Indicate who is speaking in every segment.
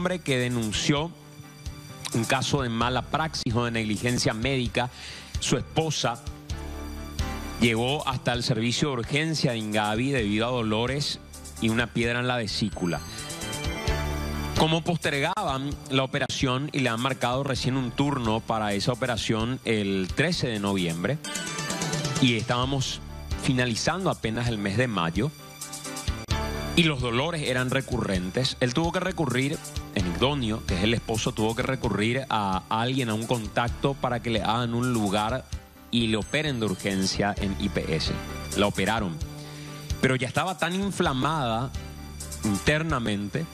Speaker 1: hombre que denunció un caso de mala praxis o de negligencia médica. Su esposa llegó hasta el servicio de urgencia de Ingavi debido a dolores y una piedra en la vesícula. Como postergaban la operación y le han marcado recién un turno para esa operación el 13 de noviembre y estábamos finalizando apenas el mes de mayo y los dolores eran recurrentes, él tuvo que recurrir, Enigdonio, que es el esposo, tuvo que recurrir a alguien, a un contacto para que le hagan un lugar y le operen de urgencia en IPS. La operaron, pero ya estaba tan inflamada internamente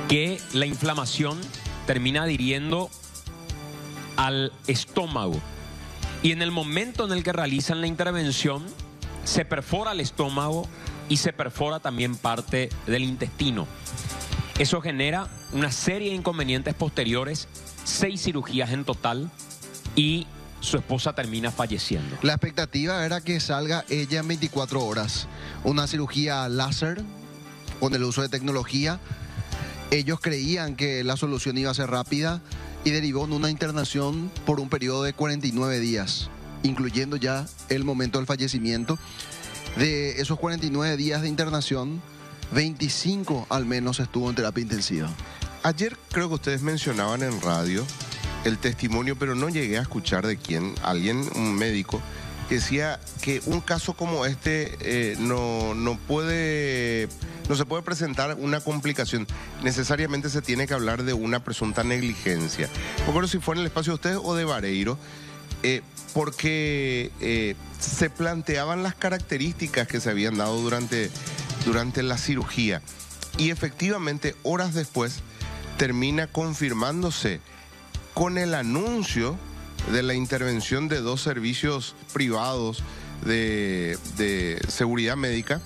Speaker 1: que la inflamación termina adhiriendo al estómago. Y en el momento en el que realizan la intervención, se perfora el estómago y se perfora también parte del intestino. Eso genera una serie de inconvenientes posteriores, 6 cirugías en total, y su esposa termina falleciendo.
Speaker 2: La expectativa era que salga ella en 24 horas. Una cirugía láser con el uso de tecnología. Ellos creían que la solución iba a ser rápida y derivó en una internación por un periodo de 49 días, incluyendo ya el momento del fallecimiento. De esos 49 días de internación, 25 al menos estuvo en terapia intensiva.
Speaker 3: Ayer creo que ustedes mencionaban en radio el testimonio, pero no llegué a escuchar de quién, alguien, un médico, que decía que un caso como este no se puede presentar una complicación. Necesariamente se tiene que hablar de una presunta negligencia. No recuerdo si fue en el espacio de ustedes o de Vareiro, porque se planteaban las características que se habían dado durante la cirugía. Y efectivamente, horas después, termina confirmándose con el anuncio de la intervención de 2 servicios privados de seguridad médica,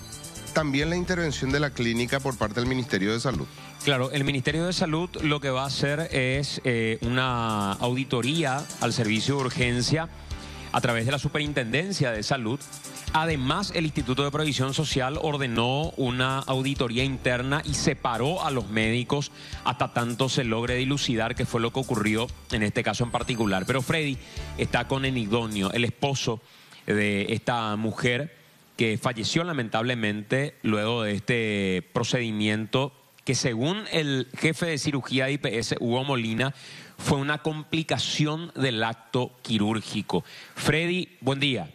Speaker 3: también la intervención de la clínica por parte del Ministerio de Salud.
Speaker 1: Claro, el Ministerio de Salud lo que va a hacer es una auditoría al servicio de urgencia a través de la Superintendencia de Salud. Además, el Instituto de Previsión Social ordenó una auditoría interna y separó a los médicos hasta tanto se logre dilucidar qué fue lo que ocurrió en este caso en particular. Pero Freddy está con Enigdonio, el esposo de esta mujer que falleció lamentablemente luego de este procedimiento que, según el jefe de cirugía de IPS, Hugo Molina, fue una complicación del acto quirúrgico. Freddy, buen día.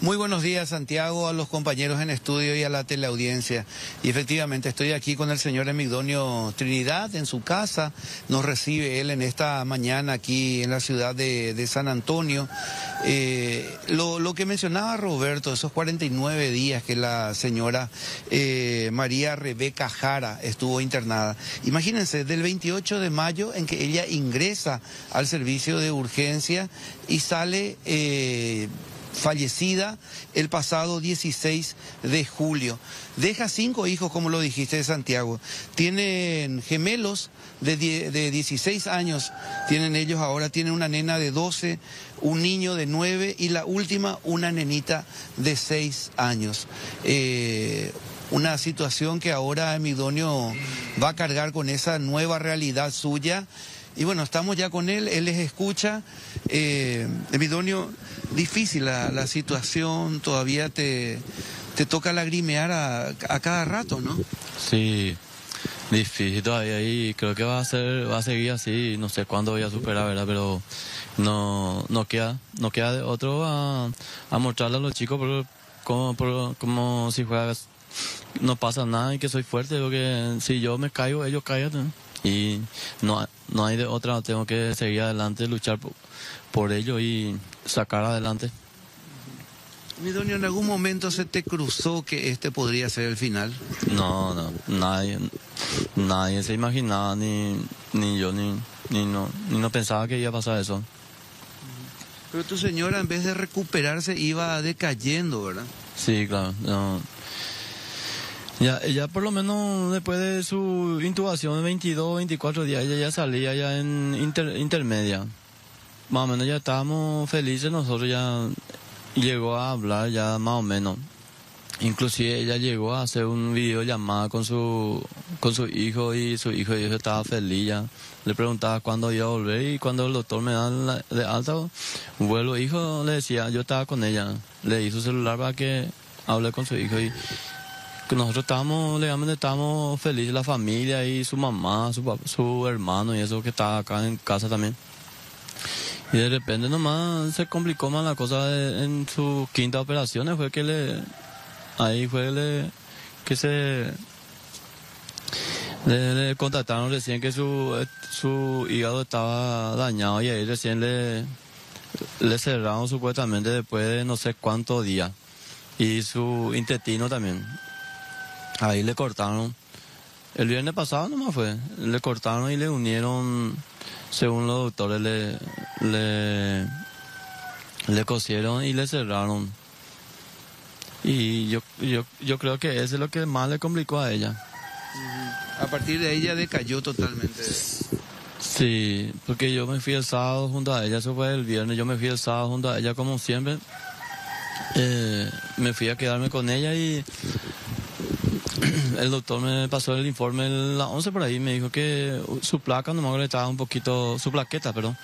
Speaker 4: Muy buenos días, Santiago, a los compañeros en estudio y a la teleaudiencia. Y efectivamente estoy aquí con el señor Enigdonio Trinidad en su casa. Nos recibe él en esta mañana aquí en la ciudad de San Antonio. Lo que mencionaba Roberto, esos 49 días que la señora María Rebeca Jara estuvo internada. Imagínense, del 28 de mayo en que ella ingresa al servicio de urgencia y sale fallecida el pasado 16 de julio. Deja 5 hijos, como lo dijiste, Santiago. Tienen gemelos de 16 años, tienen ellos ahora, tienen una nena de 12, un niño de 9 y la última, una nenita de 6 años. Una situación que ahora Enigdonio va a cargar con esa nueva realidad suya. Y bueno, estamos ya con él, él les escucha. Enigdonio, difícil la situación, todavía te toca lagrimear a cada rato, ¿no?
Speaker 5: Sí, difícil todavía y creo que va a seguir así, no sé cuándo voy a superar, ¿verdad? Pero no queda de otro a mostrarle a los chicos como si fuera, no pasa nada y que soy fuerte, porque si yo me caigo, ellos caen, ¿no? Y no hay de otra, tengo que seguir adelante, luchar por ello y sacar adelante.
Speaker 4: Enigdonio, ¿en algún momento se te cruzó que este podría ser el final?
Speaker 5: No, nadie se imaginaba, ni yo, ni no pensaba que iba a pasar eso.
Speaker 4: Pero tu señora, en vez de recuperarse, iba decayendo, ¿verdad?
Speaker 5: Sí, claro, no. Ya por lo menos después de su intubación de 22, 24 días, ella ya salía ya en intermedia. Más o menos ya estábamos felices, nosotros ya llegó a hablar ya más o menos. Inclusive ella llegó a hacer un videollamada con su hijo y su hijo estaba feliz ya. Le preguntaba cuándo iba a volver y cuando el doctor me da de alta, vuelo hijo, le decía, yo estaba con ella. Le di su celular para que hable con su hijo y que nosotros estábamos, legalmente estábamos felices, la familia y su mamá, su hermano y eso que estaba acá en casa también. Y de repente nomás se complicó más la cosa en su quinta operación, fue que le contactaron recién que su hígado estaba dañado y ahí recién le cerraron supuestamente después de no sé cuántos días. Y su intestino también. Ahí le cortaron. El viernes pasado nomás fue. Le cortaron y le unieron, según los doctores, le cosieron y le cerraron. Y yo creo que eso es lo que más le complicó a ella.
Speaker 4: A partir de ahí ya decayó totalmente.
Speaker 5: Sí, porque yo me fui el sábado junto a ella, eso fue el viernes, yo me fui el sábado junto a ella como siempre. Me fui a quedarme con ella y el doctor me pasó el informe a las 11 por ahí, me dijo que su placa, no me acuerdo, estaba un poquito, su plaqueta, perdón,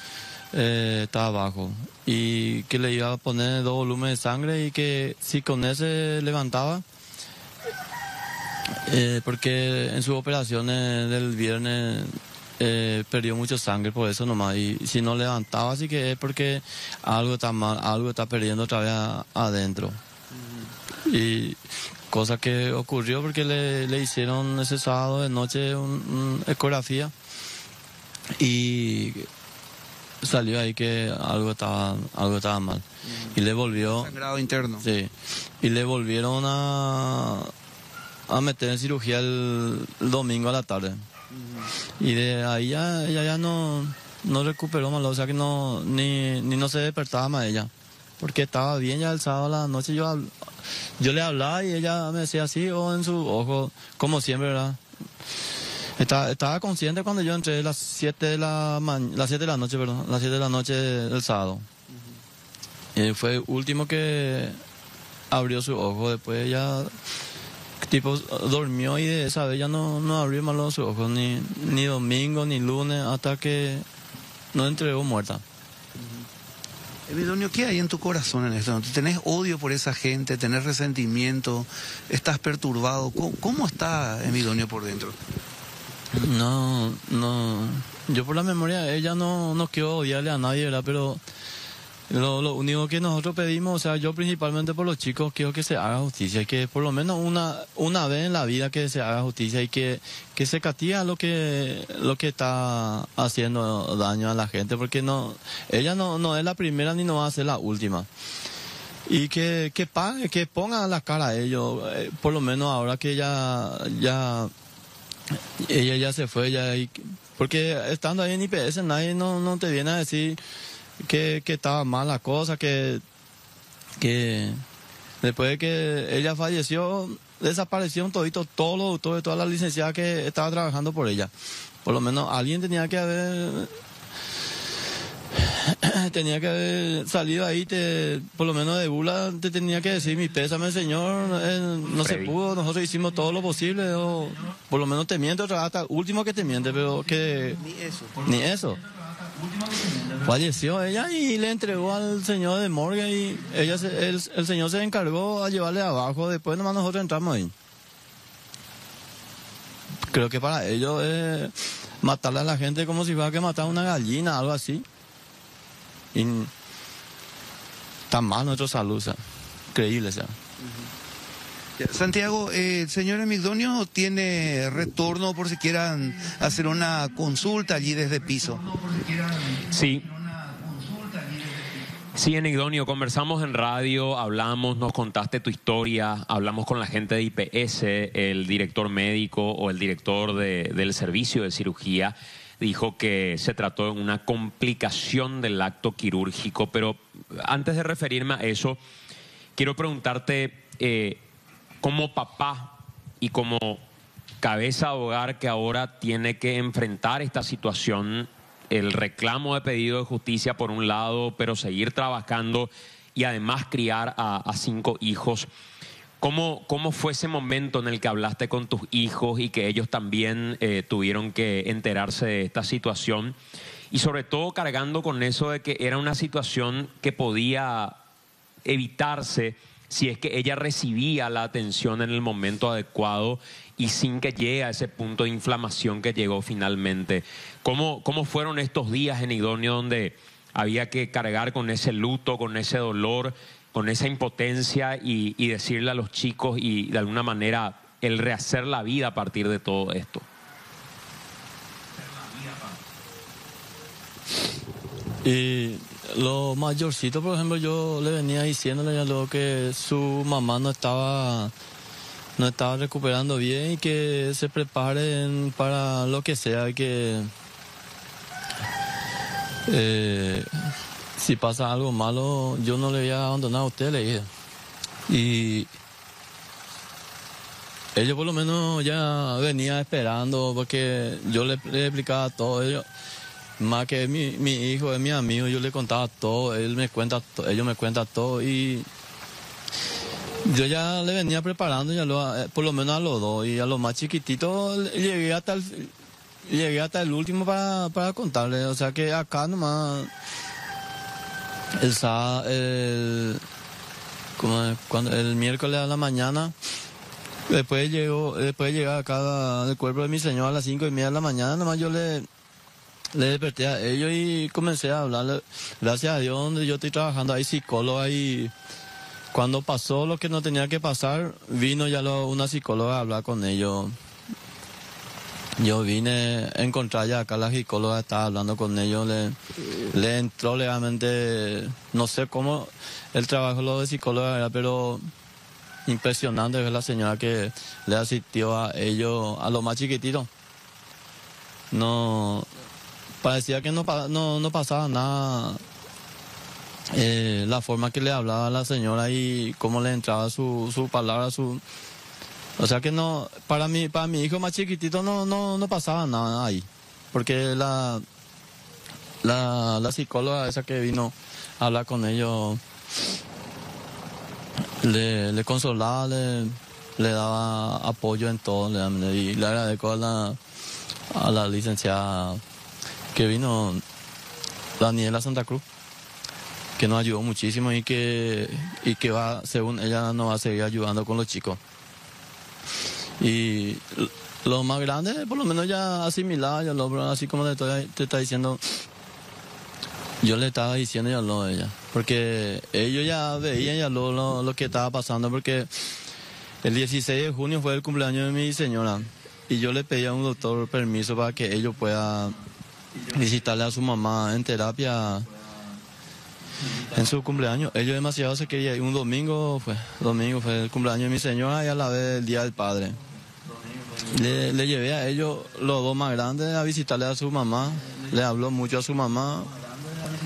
Speaker 5: estaba bajo y que le iba a poner 2 volúmenes de sangre y que si con ese levantaba, porque en sus operaciones del viernes perdió mucha sangre por eso nomás, y si no levantaba así que es porque algo está mal, algo está perdiendo otra vez adentro. Y cosa que ocurrió porque le hicieron ese sábado de noche una ecografía y salió ahí que algo estaba mal. Y le volvió...
Speaker 4: Sangrado interno.
Speaker 5: Sí. Y le volvieron a meter en cirugía el domingo a la tarde. Y de ahí ella ya no recuperó más, o sea que ni no se despertaba más ella. Porque estaba bien ya el sábado a la noche, yo le hablaba y ella me decía así, o en su ojo, como siempre, ¿verdad? Estaba consciente cuando yo entré a las 7 de la noche del sábado. Fue el último que abrió su ojo, después ella tipo durmió y de esa vez ya no abrió más los ojos, ni domingo ni lunes, hasta que nos entregó muerta.
Speaker 4: Emidonio, ¿qué hay en tu corazón en esto? ¿Tenés odio por esa gente? ¿Tenés resentimiento? ¿Estás perturbado? ¿Cómo está Emidonio por dentro?
Speaker 5: No, yo por la memoria de ella no quiero odiarle a nadie, ¿verdad? Pero lo único que nosotros pedimos, o sea, yo principalmente por los chicos, quiero que se haga justicia, y que por lo menos una vez en la vida que se haga justicia y que se castiga lo que está haciendo daño a la gente, porque ella no es la primera ni no va a ser la última. Y que pague, que ponga la cara a ellos, por lo menos ahora que ella ya se fue, porque estando ahí en IPS nadie no te viene a decir que estaba mal la cosa, que después de que ella falleció, desaparecieron todos los doctores, todas las licenciadas que estaban trabajando por ella. Por lo menos alguien tenía que haber salido ahí, por lo menos de bula te tenía que decir, mi pésame señor, no se pudo, nosotros hicimos todo lo posible, o por lo menos te miente otra vez, hasta el último que te miente, pero que... Ni eso. Falleció ella y le entregó al señor de morgue y el señor se encargó a llevarle abajo, después nomás nosotros entramos ahí. Creo que para ellos es matarle a la gente como si fuera que matar a una gallina, algo así. Y está mal nuestra salud, o sea, creíble, o sea.
Speaker 4: Santiago, el señor Emidonio tiene retorno por si quieran hacer una consulta allí desde piso.
Speaker 1: Sí. Sí, Emidonio, conversamos en radio, hablamos, nos contaste tu historia, hablamos con la gente de IPS, el director médico o el director del servicio de cirugía dijo que se trató de una complicación del acto quirúrgico, pero antes de referirme a eso, quiero preguntarte, como papá y como cabeza de hogar que ahora tiene que enfrentar esta situación, el reclamo de pedido de justicia por un lado, pero seguir trabajando y además criar a 5 hijos, ¿Cómo fue ese momento en el que hablaste con tus hijos y que ellos también tuvieron que enterarse de esta situación? Y sobre todo cargando con eso de que era una situación que podía evitarse si es que ella recibía la atención en el momento adecuado y sin que llegue a ese punto de inflamación que llegó finalmente. ¿Cómo fueron estos días en Idóneo donde había que cargar con ese luto, con ese dolor, con esa impotencia y decirle a los chicos y de alguna manera el rehacer la vida a partir de todo esto?
Speaker 5: Y lo mayorcito, por ejemplo, yo le venía diciéndole ya luego que su mamá no estaba recuperando bien y que se preparen para lo que sea, que si pasa algo malo yo no le voy a abandonar a usted, le dije. Y ellos por lo menos ya venía esperando, porque yo le explicaba todo. Ellos, más que mi hijo es mi amigo, yo le contaba todo, ellos me cuentan todo, y yo ya le venía preparando ya por lo menos a los dos, y a los más chiquititos llegué hasta el último para contarle. O sea que acá nomás el miércoles a la mañana, después llega acá el cuerpo de mi señor a las 5:30 de la mañana, nomás yo le desperté a ellos y comencé a hablarle. Gracias a Dios, donde yo estoy trabajando hay psicóloga, y cuando pasó lo que no tenía que pasar, vino ya una psicóloga a hablar con ellos. Yo vine a encontrar ya acá la psicóloga, estaba hablando con ellos, le entró legalmente, no sé cómo el trabajo lo de psicóloga era, pero impresionante ver la señora que le asistió a ellos, a los más chiquititos. No, parecía que no pasaba nada. La forma que le hablaba a la señora y cómo le entraba su palabra, o sea que no, para mi hijo más chiquitito no pasaba nada ahí, porque la psicóloga esa que vino a hablar con ellos le consolaba, le daba apoyo en todo, y le agradezco a la licenciada que vino, Daniela Santa Cruz, que nos ayudó muchísimo y que va, según ella, nos va a seguir ayudando con los chicos. Y lo más grande, por lo menos ya asimilaba, así como te está diciendo, yo le estaba diciendo ya lo de ella, porque ellos ya veían ya lo que estaba pasando, porque el 16 de junio fue el cumpleaños de mi señora, y yo le pedí a un doctor permiso para que ellos puedan visitarle a su mamá en terapia en su cumpleaños. Ellos demasiado se querían ir. Un domingo fue el cumpleaños de mi señora y a la vez el Día del Padre. Le llevé a ellos, los dos más grandes, a visitarle a su mamá. Le habló mucho a su mamá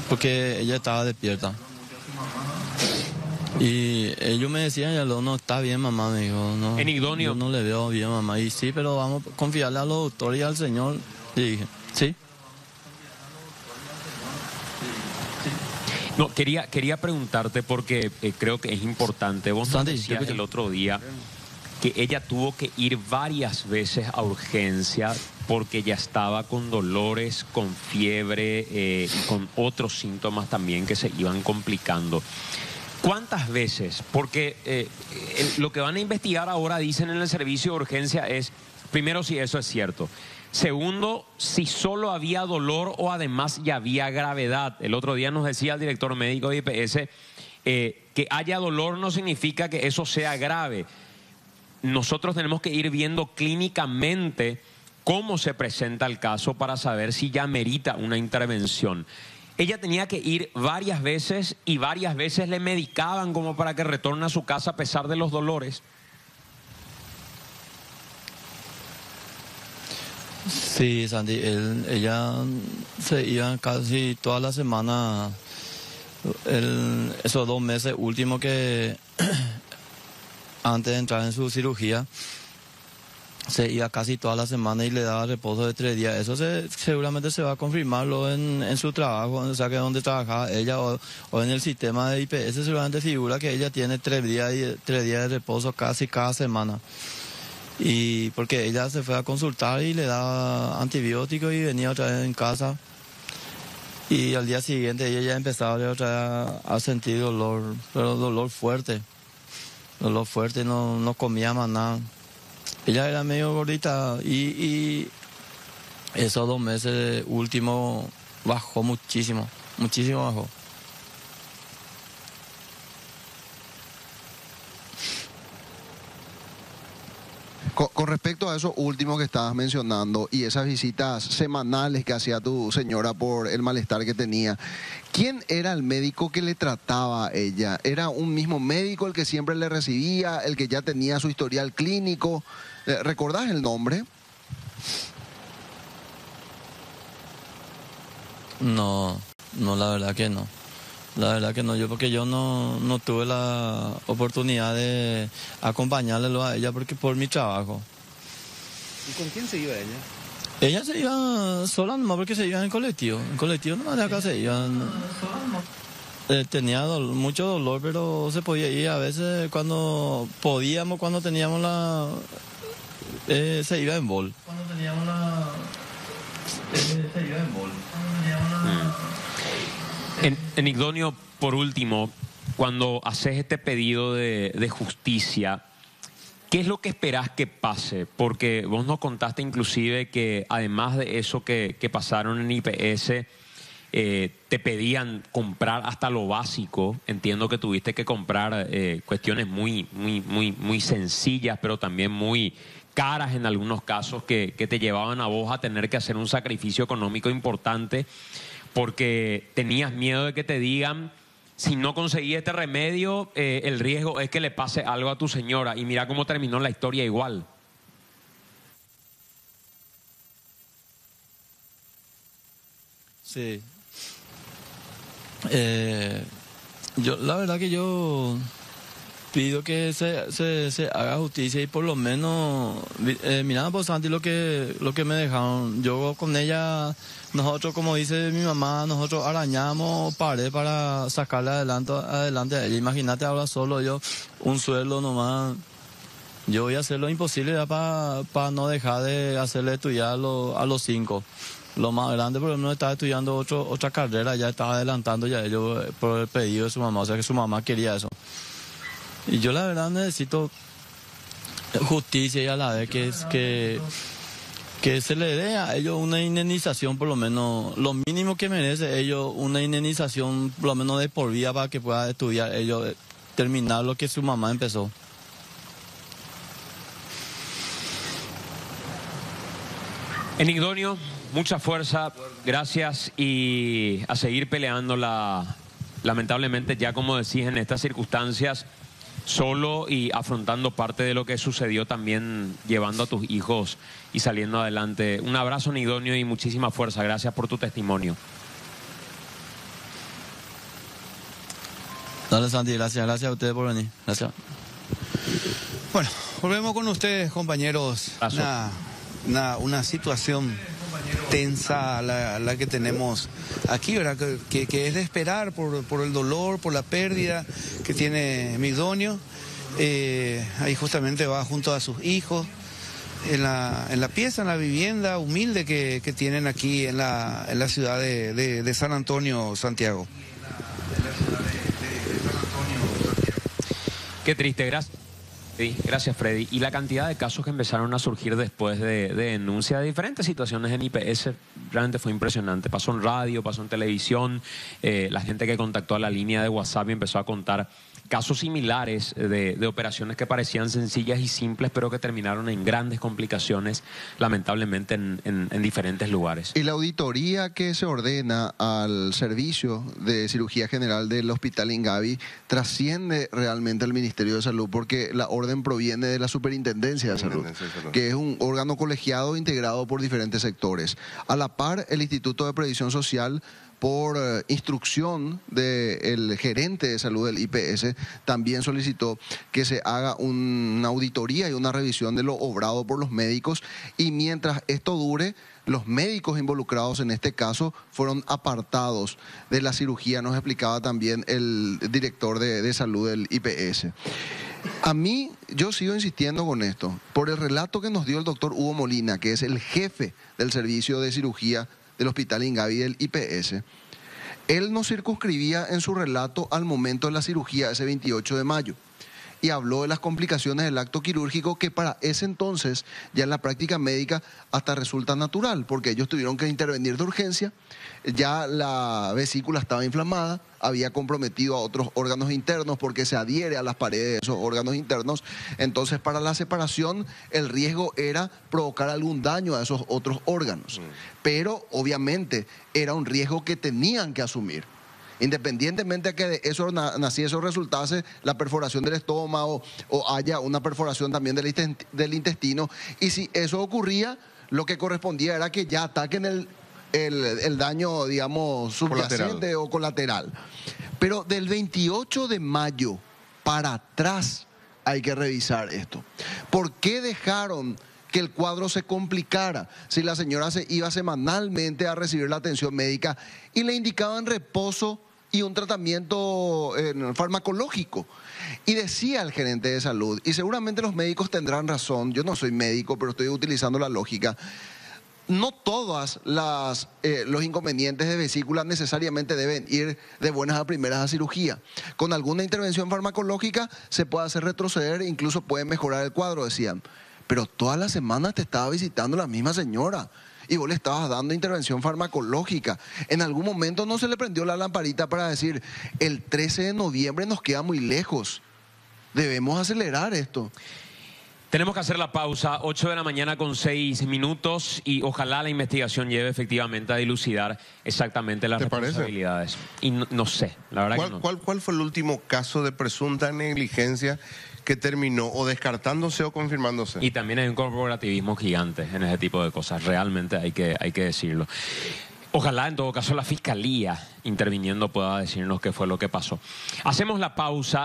Speaker 5: porque ella estaba despierta. Y ellos me decían, ya no está bien, mamá, me dijo. No,
Speaker 1: en Idóneo.
Speaker 5: Yo no le veo bien, mamá. Y sí, pero vamos a confiarle a los doctores y al Señor. Y dije, sí.
Speaker 1: No, quería preguntarte porque creo que es importante. Vos nos decías el otro día que ella tuvo que ir varias veces a urgencia porque ya estaba con dolores, con fiebre y con otros síntomas también que se iban complicando. ¿Cuántas veces? Porque lo que van a investigar ahora, dicen en el servicio de urgencia, es, primero, si eso es cierto. Segundo, si solo había dolor o además ya había gravedad. El otro día nos decía el director médico de IPS que haya dolor no significa que eso sea grave. Nosotros tenemos que ir viendo clínicamente cómo se presenta el caso para saber si ya merita una intervención. Ella tenía que ir varias veces y varias veces le medicaban como para que retorne a su casa a pesar de los dolores.
Speaker 5: Sí, Sandy, ella se iba casi toda la semana, esos 2 meses últimos que antes de entrar en su cirugía, se iba casi toda la semana y le daba reposo de 3 días. Eso seguramente se va a confirmarlo en su trabajo, o sea, que donde trabajaba ella o en el sistema de IPS seguramente figura que ella tiene 3 días de reposo casi cada semana. Y porque ella se fue a consultar y le daba antibióticos y venía otra vez en casa. Y al día siguiente ella ya empezaba otra vez a sentir dolor, pero dolor fuerte, no comía más nada. Ella era medio gordita y esos 2 meses últimos bajó muchísimo bajó.
Speaker 2: Con respecto a eso último que estabas mencionando y esas visitas semanales que hacía tu señora por el malestar que tenía, ¿quién era el médico que le trataba a ella? ¿Era un mismo médico el que siempre le recibía, el que ya tenía su historial clínico? ¿Recordás el nombre?
Speaker 5: No, la verdad que no. La verdad que no, porque yo no tuve la oportunidad de acompañarle a ella porque por mi trabajo.
Speaker 4: ¿Y con quién se iba ella?
Speaker 5: Ella se iba sola nomás porque se iba en colectivo. En colectivo nomás de acá se iba. Tenía mucho dolor, pero se podía ir a veces cuando podíamos, cuando teníamos se iba en bol. Se iba en bol.
Speaker 1: Enigdonio, por último, cuando haces este pedido de justicia, ¿qué es lo que esperás que pase? Porque vos nos contaste inclusive que además de eso que pasaron en IPS, te pedían comprar hasta lo básico. Entiendo que tuviste que comprar cuestiones muy sencillas, pero también muy caras en algunos casos que te llevaban a vos a tener que hacer un sacrificio económico importante porque tenías miedo de que te digan, si no conseguí este remedio, el riesgo es que le pase algo a tu señora. Y mira cómo terminó la historia igual.
Speaker 5: Sí. La verdad que yo pido que se haga justicia y por lo menos, mirando por Santi lo que me dejaron, yo con ella, nosotros como dice mi mamá, nosotros arañamos pared para sacarle adelante a ella. Imagínate ahora solo yo, un sueldo nomás, yo voy a hacer lo imposible para no dejar de hacerle estudiar a los 5. Lo más grande, por lo menos estaba estudiando otra carrera, ya estaba adelantando ya ellos por el pedido de su mamá, o sea que su mamá quería eso. Y yo la verdad necesito justicia y a la vez que se le dé a ellos una indemnización, por lo menos, lo mínimo que merece ellos, una indemnización por lo menos de por vida para que pueda estudiar ellos, terminar lo que su mamá empezó.
Speaker 1: Enigdonio, mucha fuerza, gracias y a seguir peleando lamentablemente ya como decís en estas circunstancias, solo y afrontando parte de lo que sucedió también llevando a tus hijos y saliendo adelante. Un abrazo, Enigdonio, y muchísima fuerza. Gracias por tu testimonio.
Speaker 5: Dale, Santi, gracias a ustedes por venir. Gracias.
Speaker 4: Bueno, volvemos con ustedes, compañeros. Una situación tensa la que tenemos aquí, ¿verdad? Que es de esperar por el dolor, por la pérdida que tiene Enigdonio. Ahí justamente va junto a sus hijos en la pieza, en la vivienda humilde que tienen aquí en la ciudad de San Antonio, Santiago.
Speaker 1: Qué triste, gracias. Sí, gracias, Freddy. Y la cantidad de casos que empezaron a surgir después de denuncia de diferentes situaciones en IPS realmente fue impresionante. Pasó en radio, pasó en televisión, la gente que contactó a la línea de WhatsApp y empezó a contar casos similares de operaciones que parecían sencillas y simples, pero que terminaron en grandes complicaciones, lamentablemente en diferentes lugares.
Speaker 2: Y la auditoría que se ordena al servicio de cirugía general del Hospital Ingavi trasciende realmente al Ministerio de Salud, porque la orden proviene de la Superintendencia de Salud, que es un órgano colegiado integrado por diferentes sectores. A la par, el Instituto de Previsión Social por instrucción del gerente de salud del IPS, también solicitó que se haga una auditoría y una revisión de lo obrado por los médicos, y mientras esto dure, los médicos involucrados en este caso fueron apartados de la cirugía, nos explicaba también el director de salud del IPS. A mí, yo sigo insistiendo con esto, por el relato que nos dio el doctor Hugo Molina, que es el jefe del servicio de cirugía del Hospital Ingavi del IPS. Él nos circunscribía en su relato al momento de la cirugía, ese 28 de mayo. Y habló de las complicaciones del acto quirúrgico, que para ese entonces, ya en la práctica médica, hasta resulta natural, porque ellos tuvieron que intervenir de urgencia, ya la vesícula estaba inflamada, había comprometido a otros órganos internos porque se adhiere a las paredes de esos órganos internos. Entonces, para la separación, el riesgo era provocar algún daño a esos otros órganos. Pero, obviamente, era un riesgo que tenían que asumir. Independientemente de que de eso naciese o resultase la perforación del estómago o haya una perforación también del intestino. Y si eso ocurría, lo que correspondía era que ya ataquen el daño, digamos, subyacente o colateral. Pero del 28 de mayo para atrás hay que revisar esto. ¿Por qué dejaron que el cuadro se complicara si la señora se iba semanalmente a recibir la atención médica y le indicaban reposo y un tratamiento farmacológico? Y decía el gerente de salud, y seguramente los médicos tendrán razón, yo no soy médico, pero estoy utilizando la lógica, no todas los inconvenientes de vesícula necesariamente deben ir de buenas a primeras a cirugía. Con alguna intervención farmacológica se puede hacer retroceder e incluso puede mejorar el cuadro, decían. Pero todas las semanas te estaba visitando la misma señora y vos le estabas dando intervención farmacológica. En algún momento no se le prendió la lamparita para decir, el 13 de noviembre nos queda muy lejos, debemos acelerar esto.
Speaker 1: Tenemos que hacer la pausa, 8 de la mañana con 6 minutos, y ojalá la investigación lleve efectivamente a dilucidar exactamente las responsabilidades. Y no sé, la verdad que no.
Speaker 3: ¿Cuál fue el último caso de presunta negligencia que terminó o descartándose o confirmándose?
Speaker 1: Y también hay un corporativismo gigante en ese tipo de cosas, realmente hay que decirlo. Ojalá en todo caso la Fiscalía interviniendo pueda decirnos qué fue lo que pasó. Hacemos la pausa.